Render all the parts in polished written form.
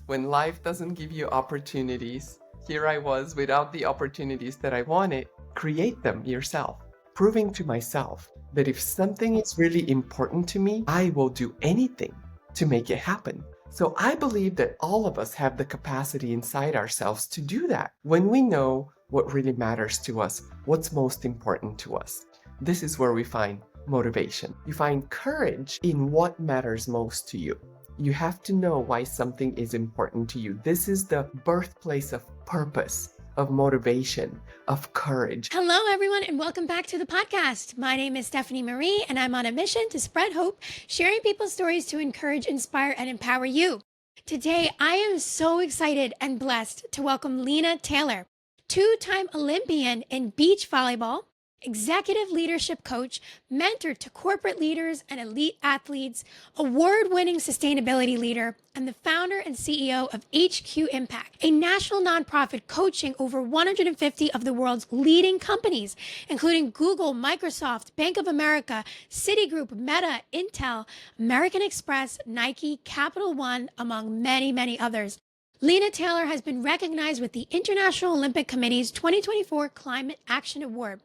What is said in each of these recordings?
when life doesn't give you opportunities, here I was without the opportunities that I wanted. Create them yourself, proving to myself that if something is really important to me, I will do anything to make it happen. So I believe that all of us have the capacity inside ourselves to do that when we know what really matters to us, what's most important to us. This is where we find motivation. You find courage in what matters most to you. You have to know why something is important to you. This is the birthplace of purpose, of motivation, of courage. Hello, everyone, and welcome back to the podcast. My name is Stephanie Marie, and I'm on a mission to spread hope, sharing people's stories to encourage, inspire, and empower you. Today, I am so excited and blessed to welcome Lina Taylor, two-time Olympian in beach volleyball, executive leadership coach, mentor to corporate leaders and elite athletes, award-winning sustainability leader, and the founder and CEO of HQImpact, a national nonprofit coaching over 150 of the world's leading companies, including Google, Microsoft, Bank of America, Citigroup, Meta, Intel, American Express, Nike, Capital One, among many, many others. Lina Taylor has been recognized with the International Olympic Committee's 2024 Climate Action Award.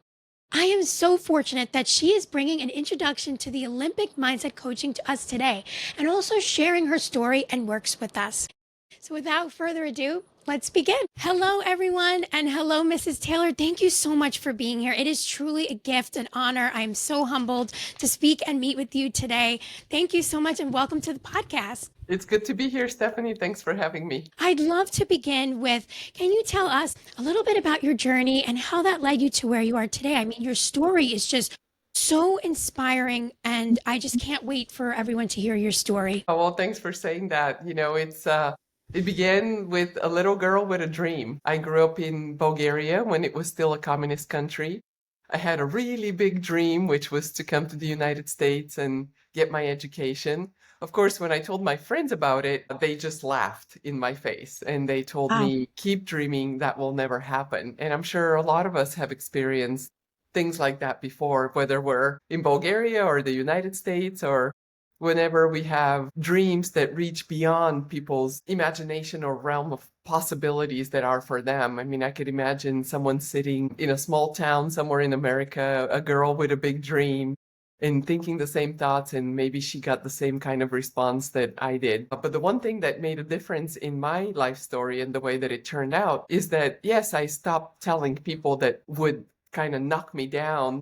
I am so fortunate that she is bringing an introduction to the Olympic mindset coaching to us today and also sharing her story and works with us. So without further ado, let's begin. Hello, everyone, and hello, Mrs. Taylor. Thank you so much for being here. It is truly a gift, an honor. I am so humbled to speak and meet with you today. Thank you so much and welcome to the podcast. It's good to be here, Stephanie. Thanks for having me. I'd love to begin with, can you tell us a little bit about your journey and how that led you to where you are today? I mean, your story is just so inspiring, and I just can't wait for everyone to hear your story. Oh, well, thanks for saying that. It began with a little girl with a dream. I grew up in Bulgaria when it was still a communist country. I had a really big dream, which was to come to the United States and get my education. Of course, when I told my friends about it, they just laughed in my face and they told me, keep dreaming, that will never happen. And I'm sure a lot of us have experienced things like that before, whether we're in Bulgaria or the United States, or whenever we have dreams that reach beyond people's imagination or realm of possibilities that are for them. I mean, I could imagine someone sitting in a small town somewhere in America, a girl with a big dream, and thinking the same thoughts, and maybe she got the same kind of response that I did. But the one thing that made a difference in my life story and the way that it turned out is that, yes, I stopped telling people that would kind of knock me down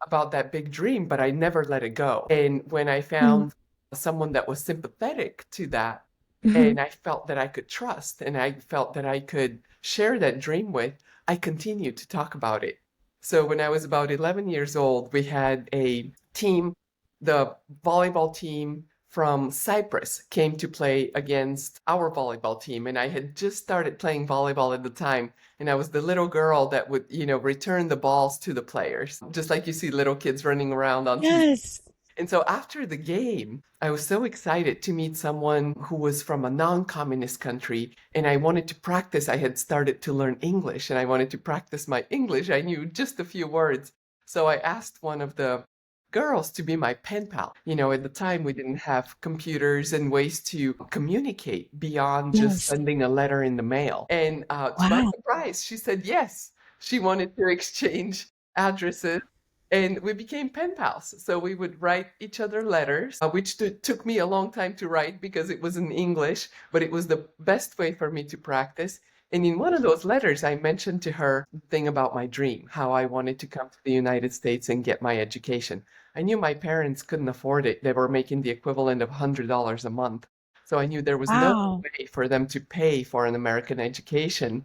about that big dream, but I never let it go. And when I found someone that was sympathetic to that, and I felt that I could trust, and I felt that I could share that dream with, I continued to talk about it. So when I was about 11 years old, we had a team, the volleyball team from Cyprus came to play against our volleyball team. And I had just started playing volleyball at the time. And I was the little girl that would, return the balls to the players, just like you see little kids running around on TV. Yes. And so after the game, I was so excited to meet someone who was from a non-communist country, and I wanted to practice. I had started to learn English, and I wanted to practice my English. I knew just a few words. So I asked one of the girls to be my pen pal. At the time, we didn't have computers and ways to communicate beyond just sending a letter in the mail. And to my surprise, she said yes. She wanted to exchange addresses. And we became pen pals. So we would write each other letters, which took me a long time to write because it was in English, but it was the best way for me to practice. And in one of those letters, I mentioned to her the thing about my dream, how I wanted to come to the United States and get my education. I knew my parents couldn't afford it. They were making the equivalent of $100 a month. So I knew there was no way for them to pay for an American education.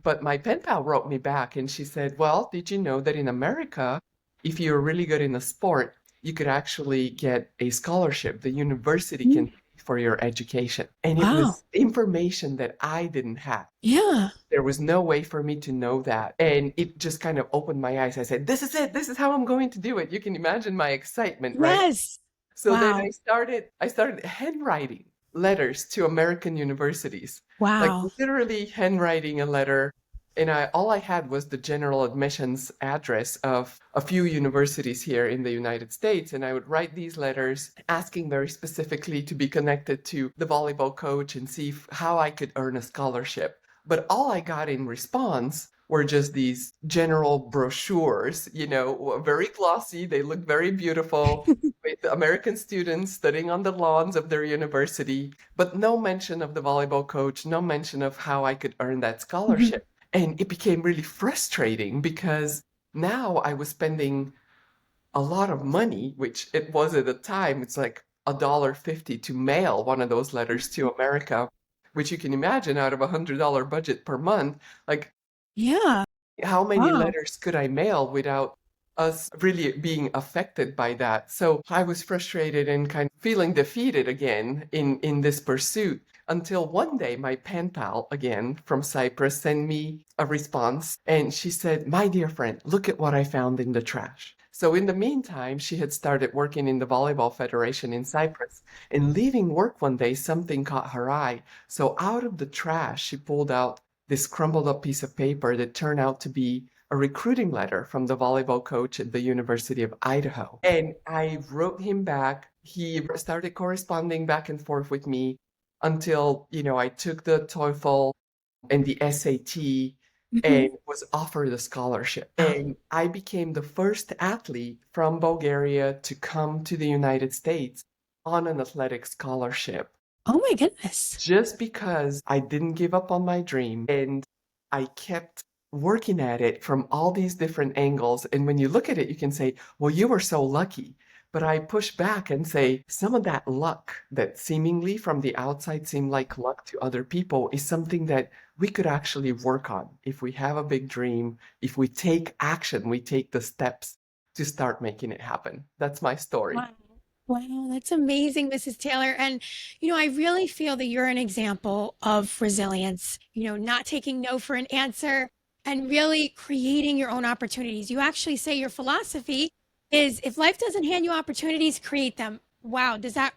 But my pen pal wrote me back and she said, well, did you know that in America, if you're really good in a sport, you could actually get a scholarship. The university can pay for your education. And it was information that I didn't have. Yeah. There was no way for me to know that. And it just kind of opened my eyes. I said, this is it. This is how I'm going to do it. You can imagine my excitement, right? Yes. So then I started handwriting letters to American universities. Wow. Like literally handwriting a letter And all I had was the general admissions address of a few universities here in the United States. And I would write these letters asking very specifically to be connected to the volleyball coach and see how I could earn a scholarship. But all I got in response were just these general brochures, very glossy. They look very beautiful with American students studying on the lawns of their university, but no mention of the volleyball coach, no mention of how I could earn that Mhm. scholarship. And it became really frustrating because now I was spending a lot of money, which it was at the time. It's like $1.50 to mail one of those letters to America, which you can imagine out of $100 budget per month. Like, Yeah. how many Wow. letters could I mail without us really being affected by that? So I was frustrated and kind of feeling defeated again in this pursuit until one day my pen pal again from Cyprus sent me a response and she said, "My dear friend, look at what I found in the trash." So in the meantime, she had started working in the Volleyball Federation in Cyprus. And leaving work one day, something caught her eye. So out of the trash, she pulled out this crumbled up piece of paper that turned out to be a recruiting letter from the volleyball coach at the University of Idaho. And I wrote him back. He started corresponding back and forth with me until, I took the TOEFL and the SAT Mhm. and was offered a scholarship. And I became the first athlete from Bulgaria to come to the United States on an athletic scholarship Oh my goodness. just because I didn't give up on my dream and I kept working at it from all these different angles. And when you look at it, you can say, well, you were so lucky. But I push back and say some of that luck that seemingly from the outside seemed like luck to other people is something that we could actually work on. If we have a big dream, if we take action, we take the steps to start making it happen. That's my story. Wow. Wow, that's amazing, Mrs. Taylor. And, I really feel that you're an example of resilience, not taking no for an answer and really creating your own opportunities. You actually say your philosophy is if life doesn't hand you opportunities, create them. Wow, does that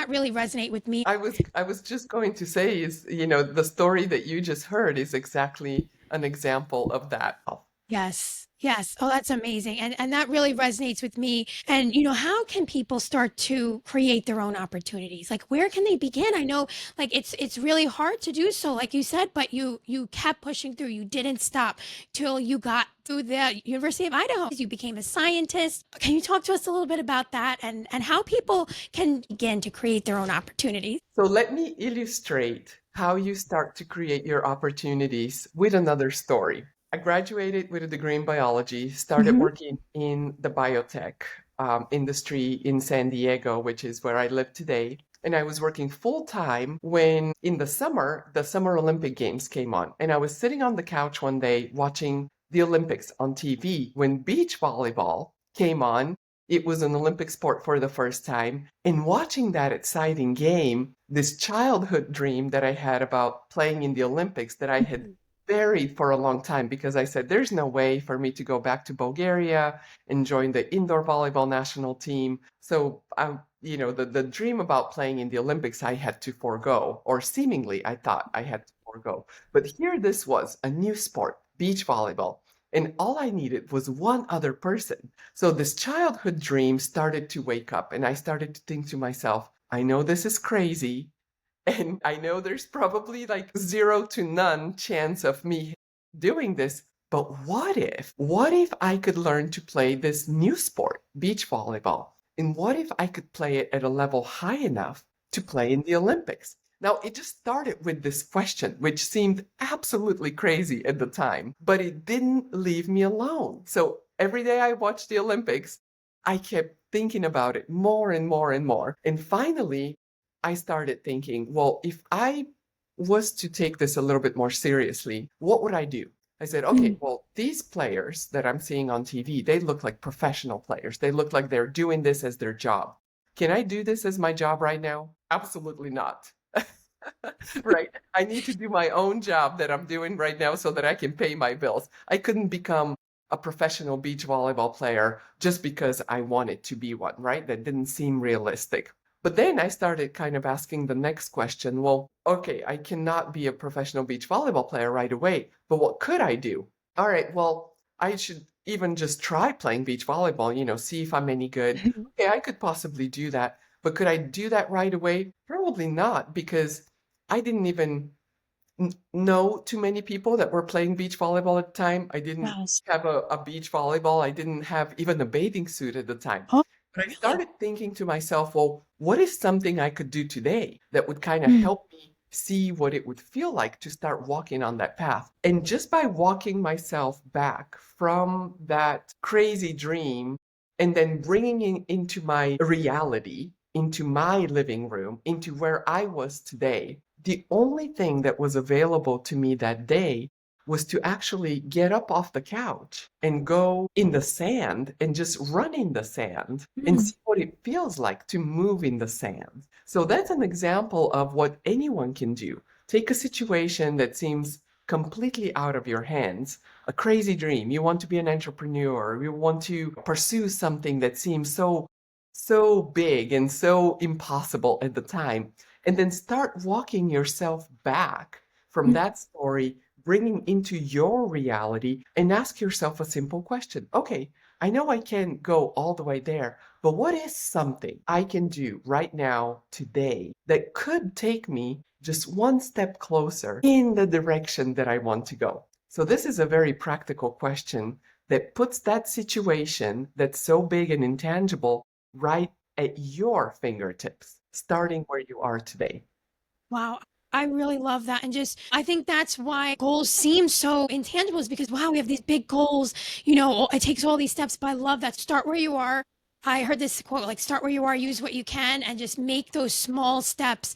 really resonate with me? I was just going to say is, the story that you just heard is exactly an example of that. Yes. Yes. Oh, that's amazing. And that really resonates with me. And how can people start to create their own opportunities? Like where can they begin? I know like it's really hard to do so, like you said, but you kept pushing through. You didn't stop till you got through the University of Idaho. You became a scientist. Can you talk to us a little bit about that and how people can begin to create their own opportunities? So let me illustrate how you start to create your opportunities with another story. I graduated with a degree in biology, started Hmm. working in the biotech industry in San Diego, which is where I live today. And I was working full time when in the Summer Olympic Games came on. And I was sitting on the couch one day watching the Olympics on TV when beach volleyball came on. It was an Olympic sport for the first time. And watching that exciting game, this childhood dream that I had about playing in the Olympics that I had buried for a long time because I said, there's no way for me to go back to Bulgaria and join the indoor volleyball national team. So, the dream about playing in the Olympics, I had to forego, or seemingly I thought I had to forego. But here this was a new sport, beach volleyball. And all I needed was one other person. So this childhood dream started to wake up, and I started to think to myself, I know this is crazy, and I know there's probably like zero to none chance of me doing this. But what if? What if I could learn to play this new sport, beach volleyball? And what if I could play it at a level high enough to play in the Olympics? Now, it just started with this question, which seemed absolutely crazy at the time, but it didn't leave me alone. So every day I watched the Olympics, I kept thinking about it more and more and more. And finally, I started thinking, well, if I was to take this a little bit more seriously, what would I do? I said, okay, well, these players that I'm seeing on TV, they look like professional players. They look like they're doing this as their job. Can I do this as my job right now? Absolutely not. Right? I need to do my own job that I'm doing right now so that I can pay my bills. I couldn't become a professional beach volleyball player just because I wanted to be one, right? That didn't seem realistic. But then I started kind of asking the next question. Well, okay, I cannot be a professional beach volleyball player right away, but what could I do? All right, well, I should even just try playing beach volleyball, see if I'm any good. Okay, I could possibly do that, but could I do that right away? Probably not, because I didn't even know too many people that were playing beach volleyball at the time. I didn't Yes. have a beach volleyball. I didn't have even a bathing suit at the time. Oh, But I really? started thinking to myself, well, what is something I could do today that would kind of Mm. help me see what it would feel like to start walking on that path? And just by walking myself back from that crazy dream and then bringing it into my reality, into my living room, into where I was today, the only thing that was available to me that day was to actually get up off the couch and go in the sand and just run in the sand and Mm. see what it feels like to move in the sand. So that's an example of what anyone can do. Take a situation that seems completely out of your hands, a crazy dream. You want to be an entrepreneur, you want to pursue something that seems so big and so impossible at the time, and then start walking yourself back from Mm. that story, bringing into your reality, and ask yourself a simple question. Okay, I know I can't go all the way there, but what is something I can do right now, today, that could take me just one step closer in the direction that I want to go? So, this is a very practical question that puts that situation that's so big and intangible right at your fingertips, starting where you are today. Wow. I really love that. And just, I think that's why goals seem so intangible is because, wow, we have these big goals, it takes all these steps, but I love that. Start where you are. I heard this quote, like, start where you are, use what you can, and just make those small steps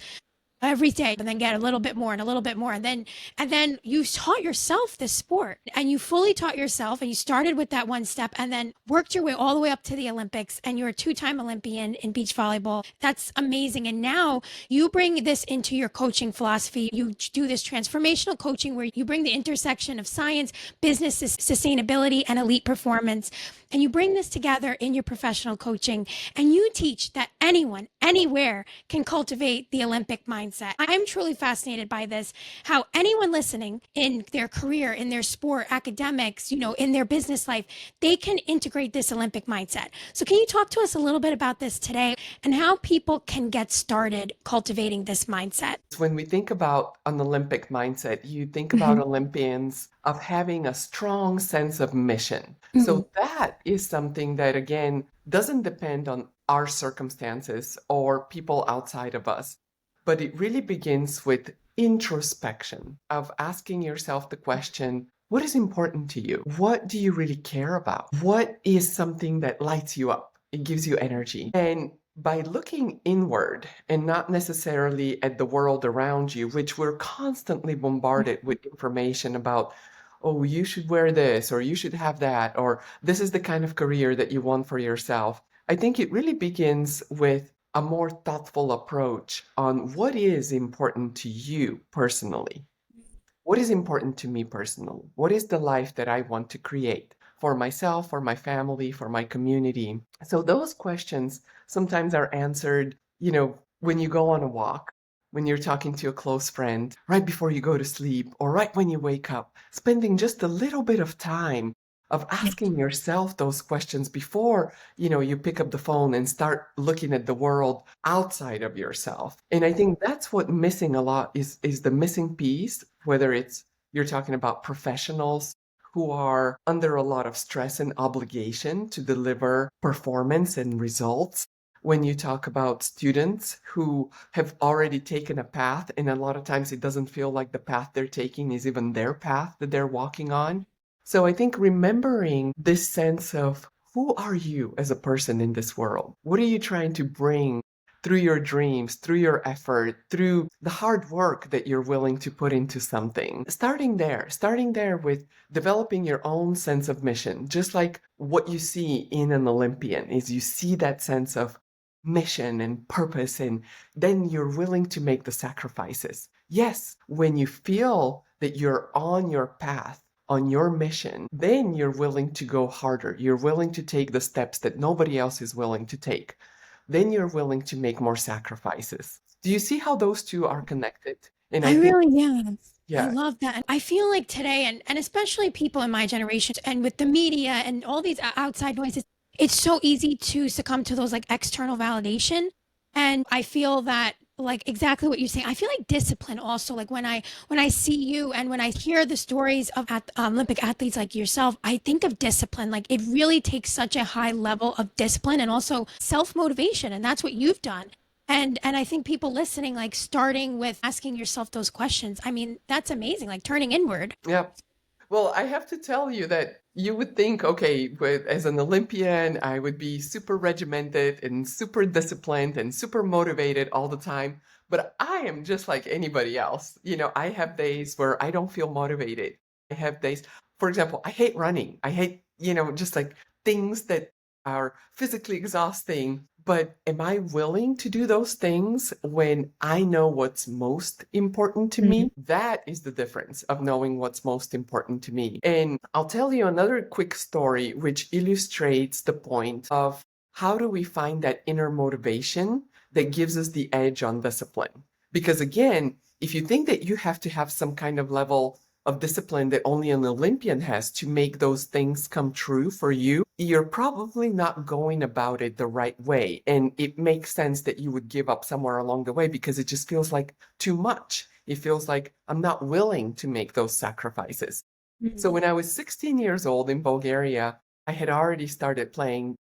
every day and then get a little bit more and a little bit more and then you taught yourself this sport and you fully taught yourself and you started with that one step and then worked your way all the way up to the Olympics and you're a two-time Olympian in beach volleyball. That's amazing. And now you bring this into your coaching philosophy. You do this transformational coaching where you bring the intersection of science, business, sustainability, and elite performance, and you bring this together in your professional coaching and you teach that anyone anywhere can cultivate the Olympic mindset. I'm truly fascinated by this, how anyone listening in their career, in their sport, academics, in their business life, they can integrate this Olympic mindset. So can you talk to us a little bit about this today and how people can get started cultivating this mindset? When we think about an Olympic mindset, you think about Mhm. Olympians of having a strong sense of mission. Mhm. So that is something that, again, doesn't depend on our circumstances or people outside of us, but it really begins with introspection of asking yourself the question, what is important to you? What do you really care about? What is something that lights you up? It gives you energy. And by looking inward and not necessarily at the world around you, which we're constantly bombarded with information about, oh, you should wear this, or you should have that, or this is the kind of career that you want for yourself. I think it really begins with a more thoughtful approach on what is important to you personally. What is important to me personally? What is the life that I want to create for myself, for my family, for my community? So those questions sometimes are answered, when you go on a walk, when you're talking to a close friend, right before you go to sleep, or right when you wake up, spending just a little bit of time of asking yourself those questions before, you pick up the phone and start looking at the world outside of yourself. And I think that's what missing a lot is the missing piece, whether it's you're talking about professionals who are under a lot of stress and obligation to deliver performance and results. When you talk about students who have already taken a path, and a lot of times it doesn't feel like the path they're taking is even their path that they're walking on. So I think remembering this sense of who are you as a person in this world? What are you trying to bring through your dreams, through your effort, through the hard work that you're willing to put into something? Starting there with developing your own sense of mission, just like what you see in an Olympian is you see that sense of mission and purpose, and then you're willing to make the sacrifices. Yes, when you feel that you're on your path, on your mission, then you're willing to go harder. You're willing to take the steps that nobody else is willing to take. then you're willing to make more sacrifices. Do you see how those two are connected? And I I think, really am. I yeah, love that. And I feel like today, and especially people in my generation, and with the media and all these outside noises, it's so easy to succumb to those like external validation. And I feel that like exactly what you're saying. I feel like discipline also. Like when I see you and when I hear the stories of Olympic athletes like yourself, I think of discipline. Like it really takes such a high level of discipline and also self motivation, and that's what you've done. And I think people listening, like starting with asking yourself those questions, I mean, that's amazing, like turning inward. yeah. Well, I have to tell you that you would think, okay, as an Olympian, I would be super regimented and super disciplined and super motivated all the time. But I am just like anybody else. I have days where I don't feel motivated. I have days, for example, I hate running. I hate, just like things that are physically exhausting. But am I willing to do those things when I know what's most important to me? That is the difference of knowing what's most important to me. And I'll tell you another quick story which illustrates the point of how do we find that inner motivation that gives us the edge on discipline? Because again, if you think that you have to have some kind of level of discipline that only an Olympian has to make those things come true for you, you're probably not going about it the right way. And it makes sense that you would give up somewhere along the way because it just feels like too much. It feels like I'm not willing to make those sacrifices. So when I was 16 years old in Bulgaria, I had already started playing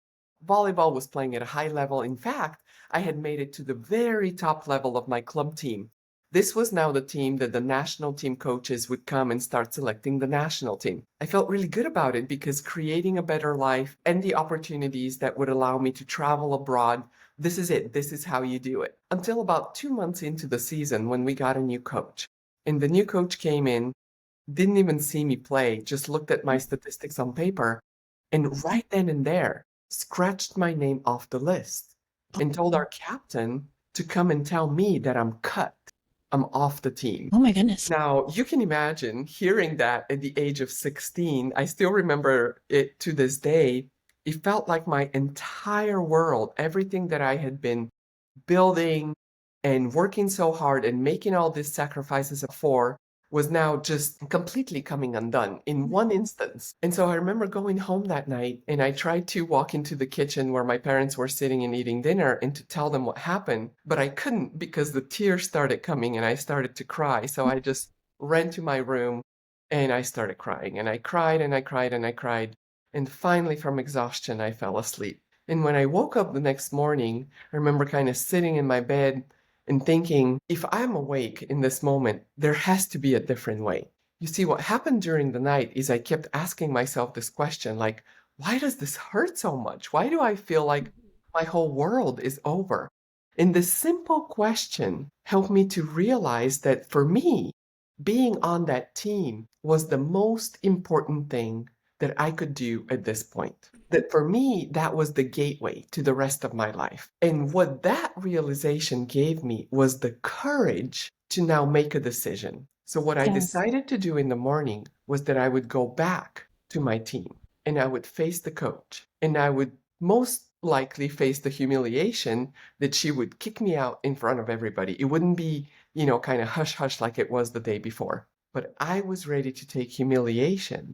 volleyball, was playing at a high level. In fact, I had made it to the very top level of my club team. This was now the team that the national team coaches would come and start selecting the national team. I felt really good about it because creating a better life and the opportunities that would allow me to travel abroad, this is it. This is how you do it. Until about 2 months into the season when we got a new coach. And the new coach came in, didn't even see me play, just looked at my statistics on paper, and right then and there scratched my name off the list and told our captain to come and tell me that I'm cut. I'm off the team. Oh my goodness. Now, you can imagine hearing that at the age of 16. I still remember it to this day. It felt like my entire world, everything that I had been building and working so hard and making all these sacrifices for was now just completely coming undone in one instance. And so I remember going home that night and I tried to walk into the kitchen where my parents were sitting and eating dinner and to tell them what happened, but I couldn't because the tears started coming and I started to cry. So I just ran to my room and I started crying and I cried and I cried and I cried. And finally, from exhaustion, I fell asleep. And when I woke up the next morning, I remember kind of sitting in my bed and thinking, if I'm awake in this moment, there has to be a different way. You see, what happened during the night is I kept asking myself this question, like, why does this hurt so much? Why do I feel like my whole world is over? And this simple question helped me to realize that for me, being on that team was the most important thing that I could do at this point. That for me, that was the gateway to the rest of my life. And what that realization gave me was the courage to now make a decision. So, what I Yes. decided to do in the morning was that I would go back to my team and I would face the coach and I would most likely face the humiliation that she would kick me out in front of everybody. It wouldn't be, kind of hush hush like it was the day before. But I was ready to take humiliation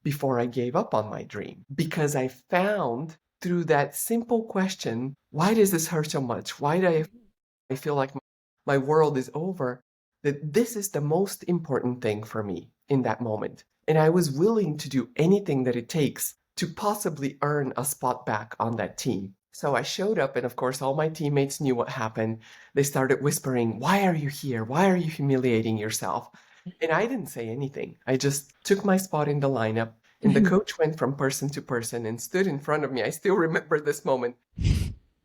before I gave up on my dream because I found through that simple question, why does this hurt so much? Why do I feel like my world is over? That this is the most important thing for me in that moment. And I was willing to do anything that it takes to possibly earn a spot back on that team. So I showed up, and of course, all my teammates knew what happened. They started whispering, why are you here? Why are you humiliating yourself? And I didn't say anything. I just took my spot in the lineup, and the coach went from person to person and stood in front of me. I still remember this moment.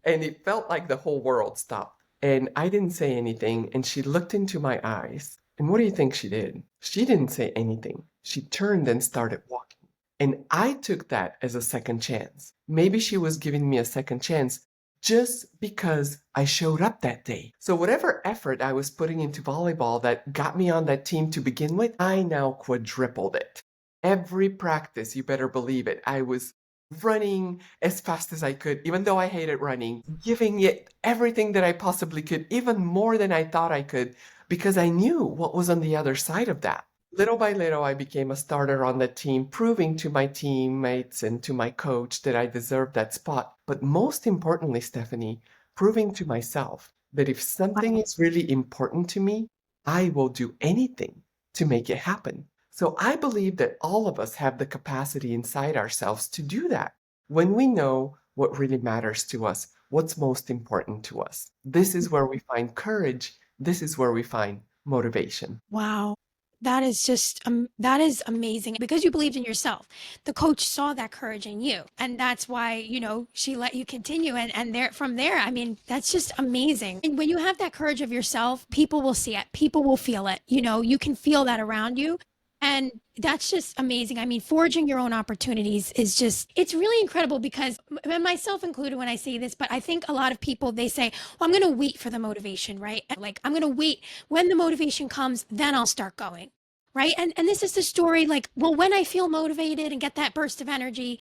And it felt like the whole world stopped. And I didn't say anything, and she looked into my eyes. And what do you think she did? She didn't say anything. She turned and started walking. And I took that as a second chance. Maybe she was giving me a second chance just because I showed up that day. So whatever effort I was putting into volleyball that got me on that team to begin with, I now quadrupled it. Every practice, you better believe it, I was running as fast as I could, even though I hated running, giving it everything that I possibly could, even more than I thought I could, because I knew what was on the other side of that. Little by little, I became a starter on the team, proving to my teammates and to my coach that I deserved that spot. But most importantly, Stephanie, proving to myself that if something is really important to me, I will do anything to make it happen. So I believe that all of us have the capacity inside ourselves to do that when we know what really matters to us, what's most important to us. This is where we find courage. This is where we find motivation. Wow. That is amazing because you believed in yourself. The coach saw that courage in you, and that's why, she let you continue, and there from there, I mean, that's just amazing. And when you have that courage of yourself, people will see it. People will feel it. You can feel that around you. And that's just amazing. I mean, forging your own opportunities is it's really incredible because myself included when I say this, but I think a lot of people, they say, well, I'm going to wait for the motivation, right? Like, I'm going to wait when the motivation comes, then I'll start going. Right. And this is the story like, well, when I feel motivated and get that burst of energy,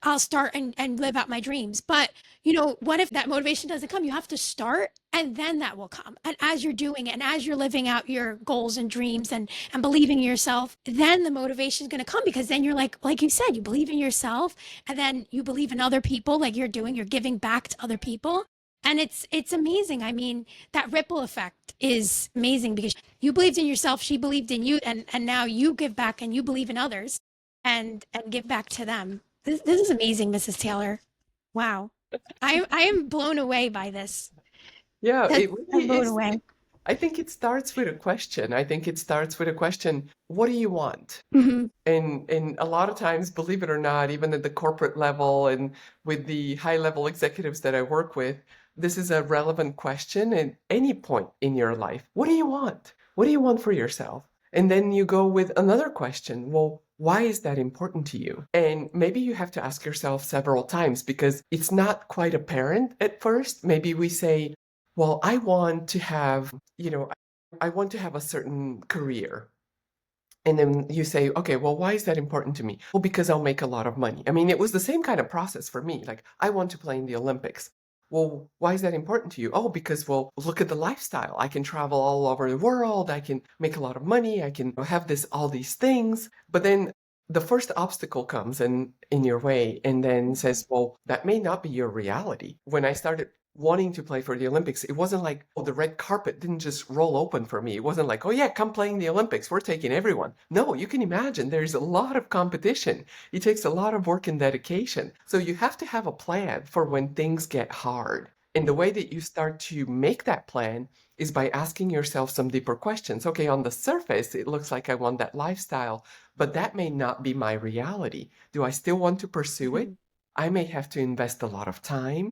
I'll start and live out my dreams. But, what if that motivation doesn't come? You have to start and then that will come. And as you're doing it and as you're living out your goals and dreams and believing in yourself, then the motivation is going to come because then you're like you said, you believe in yourself and then you believe in other people like you're giving back to other people. And it's amazing. I mean, that ripple effect is amazing because you believed in yourself, she believed in you, and now you give back and you believe in others and give back to them. This is amazing, Mrs. Taylor. Wow. I am blown away by this. Yeah, That it I'm really blown is. away. I think it starts with a question. I think it starts with a question, what do you want? Hmm. And a lot of times, believe it or not, even at the corporate level and with the high level executives that I work with, this is a relevant question at any point in your life. What do you want? What do you want for yourself? And then you go with another question. Well, why is that important to you? And maybe you have to ask yourself several times because it's not quite apparent at first. Maybe we say, well, I want to have, I want to have a certain career. And then you say, okay, well, why is that important to me? Well, because I'll make a lot of money. I mean, it was the same kind of process for me. Like, I want to play in the Olympics. Well, why is that important to you? Oh, because, well, look at the lifestyle. I can travel all over the world. I can make a lot of money. I can have all these things. But then the first obstacle comes in your way and then says, well, that may not be your reality. When I started wanting to play for the Olympics, it wasn't like, oh, the red carpet didn't just roll open for me. It wasn't like, oh, yeah, come play in the Olympics. We're taking everyone. No, you can imagine there's a lot of competition. It takes a lot of work and dedication. So you have to have a plan for when things get hard. And the way that you start to make that plan is by asking yourself some deeper questions. Okay, on the surface, it looks like I want that lifestyle, but that may not be my reality. Do I still want to pursue it? I may have to invest a lot of time,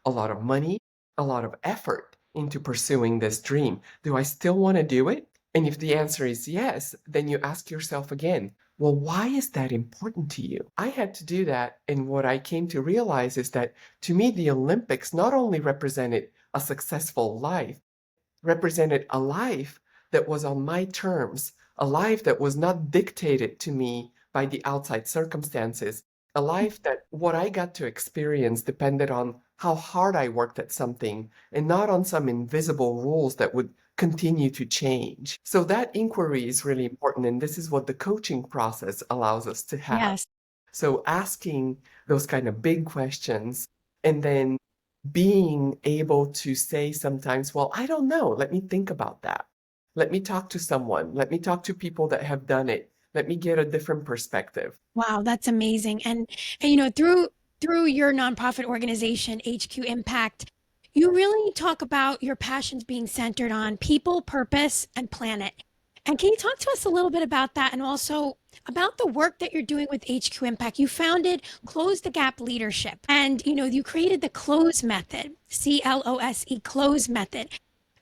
a lot of money, a lot of effort into pursuing this dream. Do I still want to do it? And if the answer is yes, then you ask yourself again, well, why is that important to you? I had to do that. And what I came to realize is that to me, the Olympics not only represented a successful life, represented a life that was on my terms, a life that was not dictated to me by the outside circumstances, a life that what I got to experience depended on how hard I worked at something and not on some invisible rules that would continue to change. So that inquiry is really important. And this is what the coaching process allows us to have. Yes. So asking those kind of big questions and then being able to say sometimes, well, I don't know. Let me think about that. Let me talk to someone. Let me talk to people that have done it. Let me get a different perspective. Wow, that's amazing. And through your nonprofit organization, HQImpact, you really talk about your passions being centered on people, purpose, and planet. And can you talk to us a little bit about that and also about the work that you're doing with HQImpact? You founded Close the Gap Leadership and you created the Close Method, CLOSE, Close Method.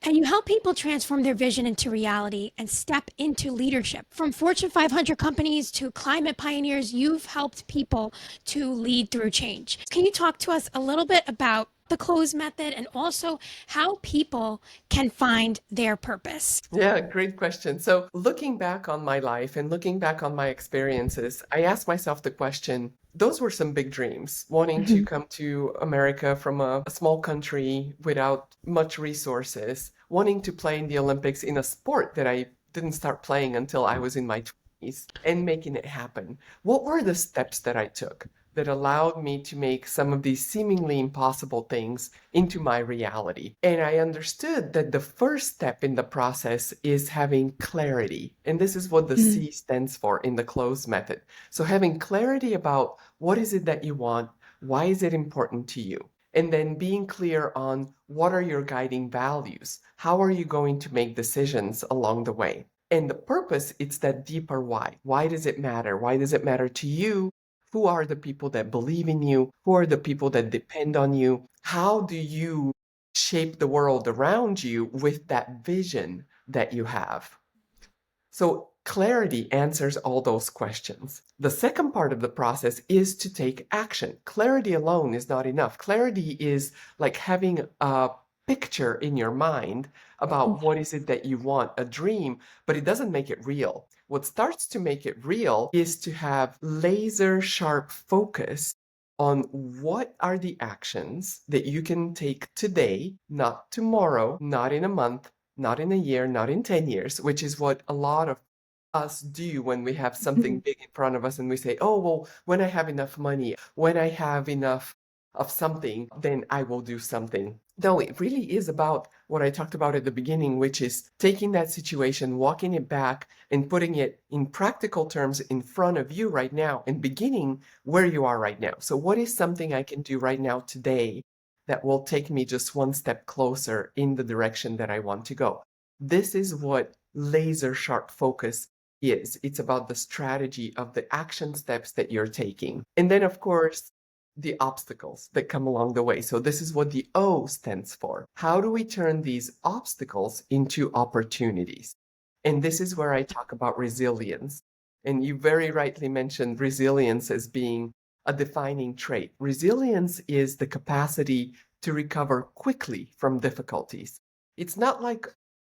And you help people transform their vision into reality and step into leadership. From Fortune 500 companies to climate pioneers, you've helped people to lead through change. Can you talk to us a little bit about the close method and also how people can find their purpose? Yeah, great question. So, looking back on my life and looking back on my experiences, I asked myself the question, those were some big dreams, wanting to Mhm. come to America from a small country without much resources, wanting to play in the Olympics in a sport that I didn't start playing until I was in my 20s, and making it happen. What were the steps that I took that allowed me to make some of these seemingly impossible things into my reality? And I understood that the first step in the process is having clarity. And this is what the Mm. C stands for in the close method. So having clarity about what is it that you want, why is it important to you? And then being clear on what are your guiding values? How are you going to make decisions along the way? And the purpose, it's that deeper why. Why does it matter? Why does it matter to you? Who are the people that believe in you? Who are the people that depend on you? How do you shape the world around you with that vision that you have? So clarity answers all those questions. The second part of the process is to take action. Clarity alone is not enough. Clarity is like having a picture in your mind about what is it that you want, a dream, but it doesn't make it real. What starts to make it real is to have laser sharp focus on what are the actions that you can take today, not tomorrow, not in a month, not in a year, not in 10 years, which is what a lot of us do when we have something Mhm. big in front of us and we say, oh, well, when I have enough money, when I have enough of something, then I will do something. No, it really is about what I talked about at the beginning, which is taking that situation, walking it back, and putting it in practical terms in front of you right now and beginning where you are right now. So, what is something I can do right now today that will take me just one step closer in the direction that I want to go? This is what laser sharp focus is. It's about the strategy of the action steps that you're taking. And then, of course, the obstacles that come along the way. So, this is what the O stands for. How do we turn these obstacles into opportunities? And this is where I talk about resilience. And you very rightly mentioned resilience as being a defining trait. Resilience is the capacity to recover quickly from difficulties. It's not like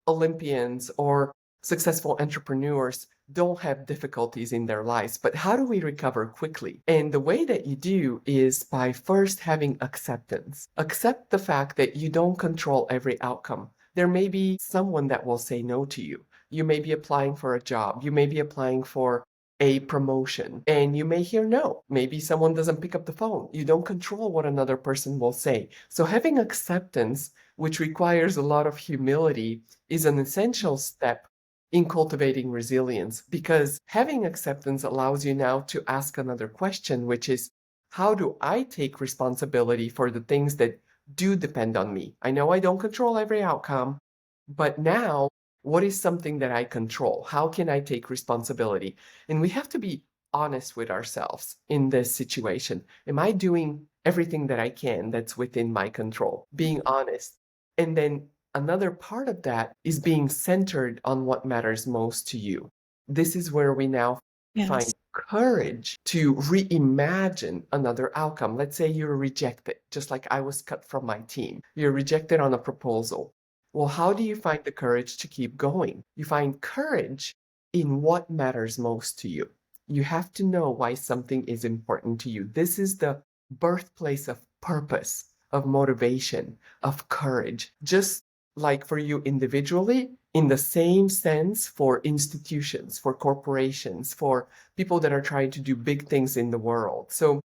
Olympians or successful entrepreneurs don't have difficulties in their lives, but how do we recover quickly? And the way that you do is by first having acceptance. Accept the fact that you don't control every outcome. There may be someone that will say no to you. You may be applying for a job. You may be applying for a promotion and you may hear no. Maybe someone doesn't pick up the phone. You don't control what another person will say. So having acceptance, which requires a lot of humility, is an essential step in cultivating resilience because having acceptance allows you now to ask another question, which is, how do I take responsibility for the things that do depend on me? I know I don't control every outcome, but now what is something that I control? How can I take responsibility? And we have to be honest with ourselves in this situation. Am I doing everything that I can that's within my control? Being honest. And then another part of that is being centered on what matters most to you. This is where we now find Yes. courage to reimagine another outcome. Let's say you're rejected, just like I was cut from my team. You're rejected on a proposal. Well, how do you find the courage to keep going? You find courage in what matters most to you. You have to know why something is important to you. This is the birthplace of purpose, of motivation, of courage. Just like for you individually, in the same sense for institutions, for corporations, for people that are trying to do big things in the world. So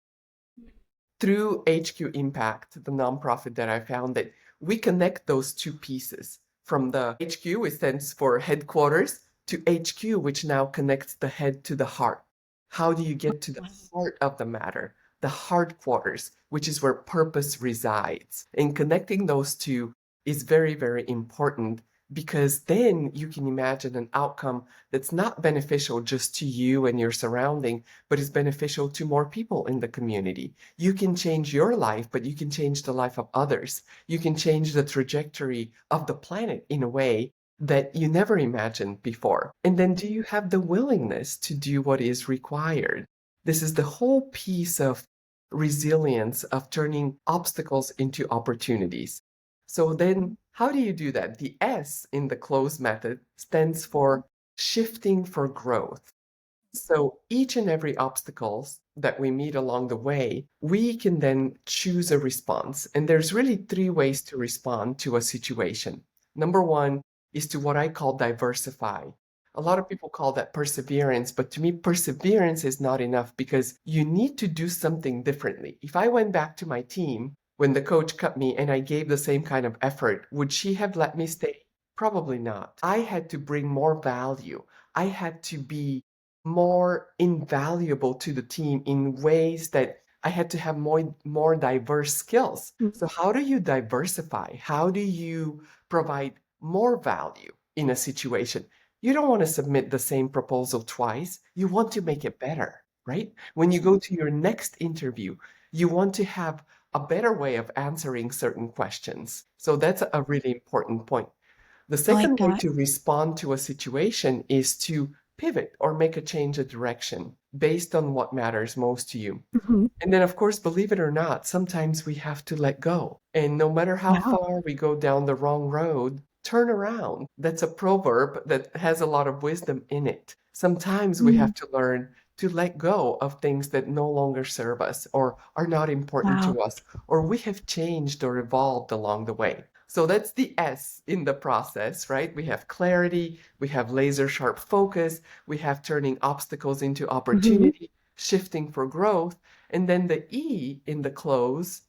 through HQImpact, the nonprofit that I founded, we connect those two pieces. From the HQ, which stands for headquarters, to HQ, which now connects the head to the heart. How do you get to the heart of the matter, the heart quarters, which is where purpose resides? And connecting those two is very, very important because then you can imagine an outcome that's not beneficial just to you and your surrounding, but is beneficial to more people in the community. You can change your life, but you can change the life of others. You can change the trajectory of the planet in a way that you never imagined before. And then do you have the willingness to do what is required? This is the whole piece of resilience of turning obstacles into opportunities. So then how do you do that? The S in the close method stands for shifting for growth. So each and every obstacles that we meet along the way, we can then choose a response. And there's really three ways to respond to a situation. Number one is to what I call diversify. A lot of people call that perseverance, but to me, perseverance is not enough because you need to do something differently. If I went back to my team when the coach cut me and I gave the same kind of effort, would she have let me stay? Probably not. I had to bring more value. I had to be more invaluable to the team in ways that I had to have more diverse skills. So how do you diversify? How do you provide more value in a situation? You don't want to submit the same proposal twice. You want to make it better, right? When you go to your next interview, you want to have a better way of answering certain questions. So that's a really important point. The I like second way that. to respond to a situation is to pivot or make a change of direction based on what matters most to you. Hmm. And then, of course, believe it or not, sometimes we have to let go. And no matter how Wow. far we go down the wrong road, turn around. That's a proverb that has a lot of wisdom in it. Sometimes we Mm. have to learn to let go of things that no longer serve us or are not important Wow. to us, or we have changed or evolved along the way. So that's the S in the process, right? We have clarity, we have laser sharp focus, we have turning obstacles into Hmm. opportunity, shifting for growth. And then the E in the close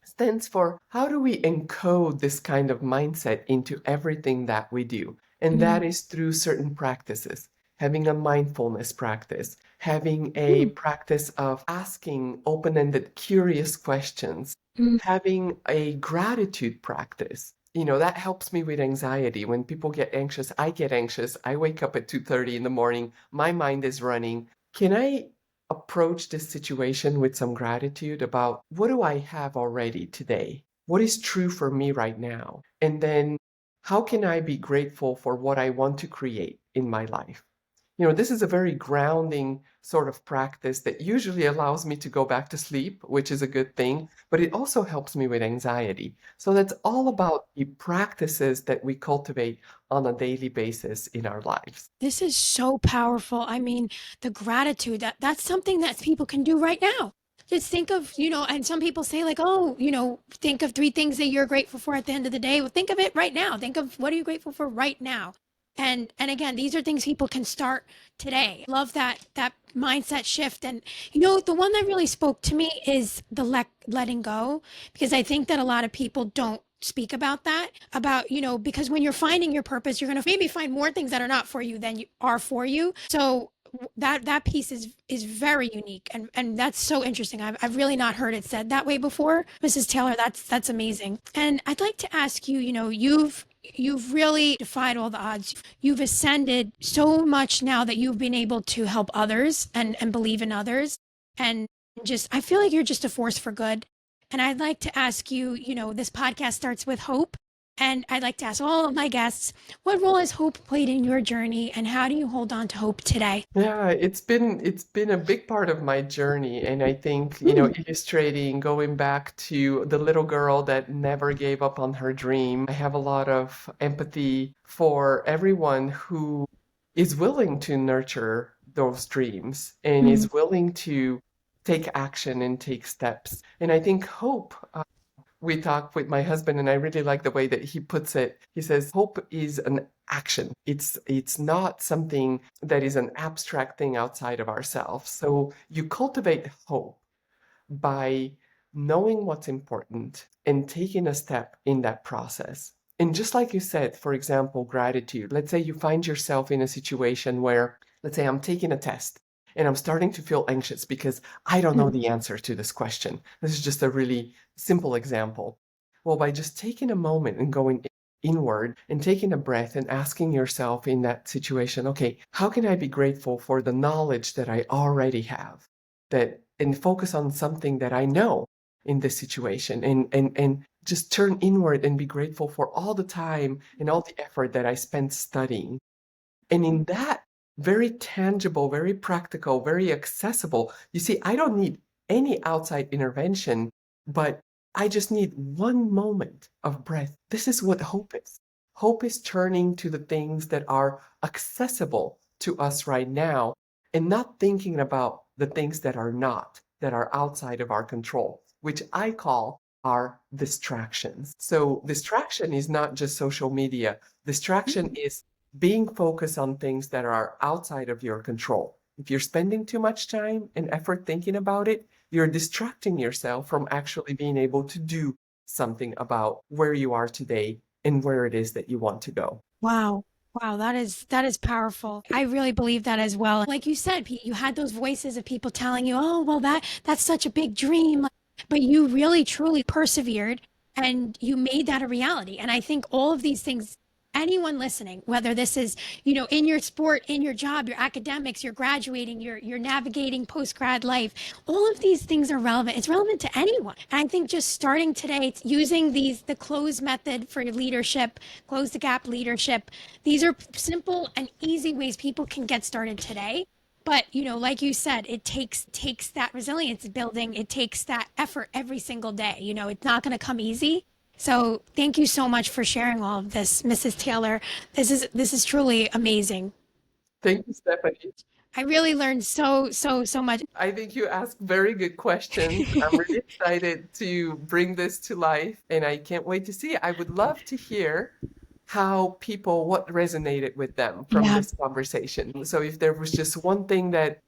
stands for how do we encode this kind of mindset into everything that we do? And that is through certain practices, having a mindfulness practice, having a practice of asking open ended, curious questions, Mm. having a gratitude practice. You know, that helps me with anxiety. When people get anxious, I get anxious. I wake up at 2:30 in the morning, my mind is running. Can I approach this situation with some gratitude about what do I have already today? What is true for me right now? And then how can I be grateful for what I want to create in my life? You know, this is a very grounding sort of practice that usually allows me to go back to sleep, which is a good thing, but it also helps me with anxiety. So that's all about the practices that we cultivate on a daily basis in our lives. This is so powerful. I mean, the gratitude that's something that people can do right now. Just think of, and some people say like, "Oh, think of three things that you're grateful for at the end of the day." Well, think of it right now. Think of what are you grateful for right now. And again, these are things people can start today. Love that mindset shift. And the one that really spoke to me is the letting go, because I think that a lot of people don't speak about that, about because when you're finding your purpose, you're going to maybe find more things that are not for you than you are for you. So that piece is very unique, and that's so interesting. I've really not heard it said that way before, Mrs. Taylor. That's amazing. And I'd like to ask you, you've really defied all the odds. You've ascended so much now that you've been able to help others and believe in others, and just I feel like you're just a force for good. And I'd like to ask you, this podcast starts with hope. And I'd like to ask all of my guests, what role has hope played in your journey, and how do you hold on to hope today? Yeah, it's been a big part of my journey, and I think, Mm. illustrating, going back to the little girl that never gave up on her dream. I have a lot of empathy for everyone who is willing to nurture those dreams and Mm. is willing to take action and take steps. And I think hope, we talk with my husband, and I really like the way that he puts it. He says hope is an action. It's not something that is an abstract thing outside of ourselves. So you cultivate hope by knowing what's important and taking a step in that process. And just like you said, for example, gratitude. Let's say you find yourself in a situation where, let's say I'm taking a test and I'm starting to feel anxious because I don't know Mm. the answer to this question. This is just a really simple example. Well, by just taking a moment and going inward and taking a breath and asking yourself in that situation, okay, how can I be grateful for the knowledge that I already have? That and focus on something that I know in this situation and just turn inward and be grateful for all the time and all the effort that I spent studying. And in that very tangible, very practical, very accessible, you see, I don't need any outside intervention, but I just need one moment of breath. This is what hope is. Hope is turning to the things that are accessible to us right now and not thinking about the things that are not, that are outside of our control, which I call are distractions. So, distraction is not just social media, distraction is being focused on things that are outside of your control. If you're spending too much time and effort thinking about it, you're distracting yourself from actually being able to do something about where you are today and where it is that you want to go. Wow. Wow, that is powerful. I really believe that as well. Like you said, you had those voices of people telling you, "Oh, well that's such a big dream." But you really truly persevered and you made that a reality. And I think all of these things, anyone listening, whether this is, in your sport, in your job, your academics, you're graduating, you're navigating post-grad life, all of these things are relevant. It's relevant to anyone. And I think just starting today, using the close method for leadership, close the gap leadership, these are simple and easy ways people can get started today. But, like you said, it takes that resilience building. It takes that effort every single day. It's not going to come easy. So thank you so much for sharing all of this, Mrs. Taylor. This is truly amazing. Thank you, Stephanie. I really learned so much. I think you ask very good questions. I'm really excited to bring this to life, and I can't wait to see it. I would love to hear what resonated with them from Yeah. this conversation. So if there was just one thing that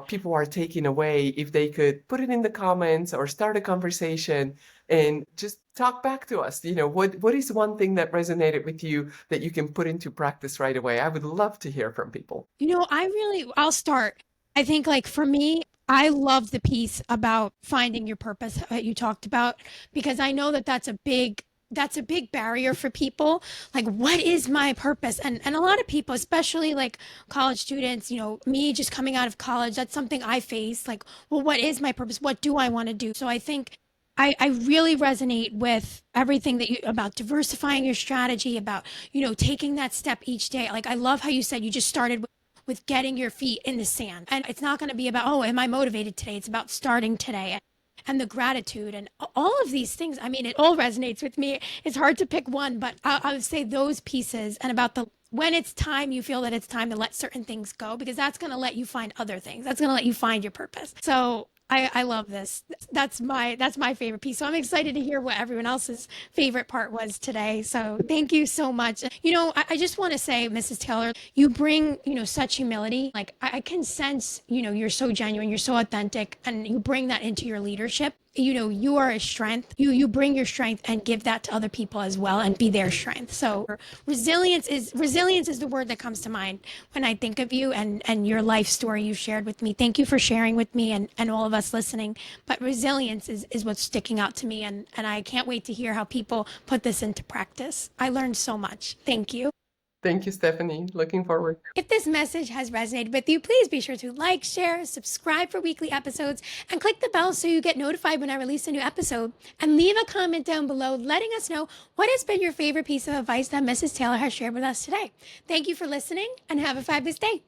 people are taking away, if they could put it in the comments or start a conversation and just talk back to us, what is one thing that resonated with you that you can put into practice right away? I would love to hear from people. I'll start. I think like for me, I love the piece about finding your purpose that you talked about, because I know that that's a big barrier for people. Like, what is my purpose? And a lot of people, especially like college students, me just coming out of college, that's something I face. Like, well, what is my purpose? What do I want to do? So I think I really resonate with everything that you about diversifying your strategy, about, taking that step each day. Like, I love how you said you just started with getting your feet in the sand. And it's not going to be about, oh, am I motivated today? It's about starting today and the gratitude and all of these things. I mean, it all resonates with me. It's hard to pick one, but I would say those pieces, and about the when it's time, you feel that it's time to let certain things go, because that's going to let you find other things. That's going to let you find your purpose. So I love this. That's my favorite piece. So I'm excited to hear what everyone else's favorite part was today. So thank you so much. I just want to say, Mrs. Taylor, you bring, such humility. Like, I can sense, you're so genuine, you're so authentic, and you bring that into your leadership. You are a strength. You bring your strength and give that to other people as well, and be their strength. So resilience is the word that comes to mind when I think of you and your life story you shared with me. Thank you for sharing with me and all of us listening. But resilience is what's sticking out to me, and I can't wait to hear how people put this into practice. I learned so much. Thank you. Thank you, Stephanie. Looking forward. If this message has resonated with you, please be sure to like, share, subscribe for weekly episodes, and click the bell so you get notified when I release a new episode. And leave a comment down below letting us know what has been your favorite piece of advice that Mrs. Taylor has shared with us today. Thank you for listening, and have a fabulous day.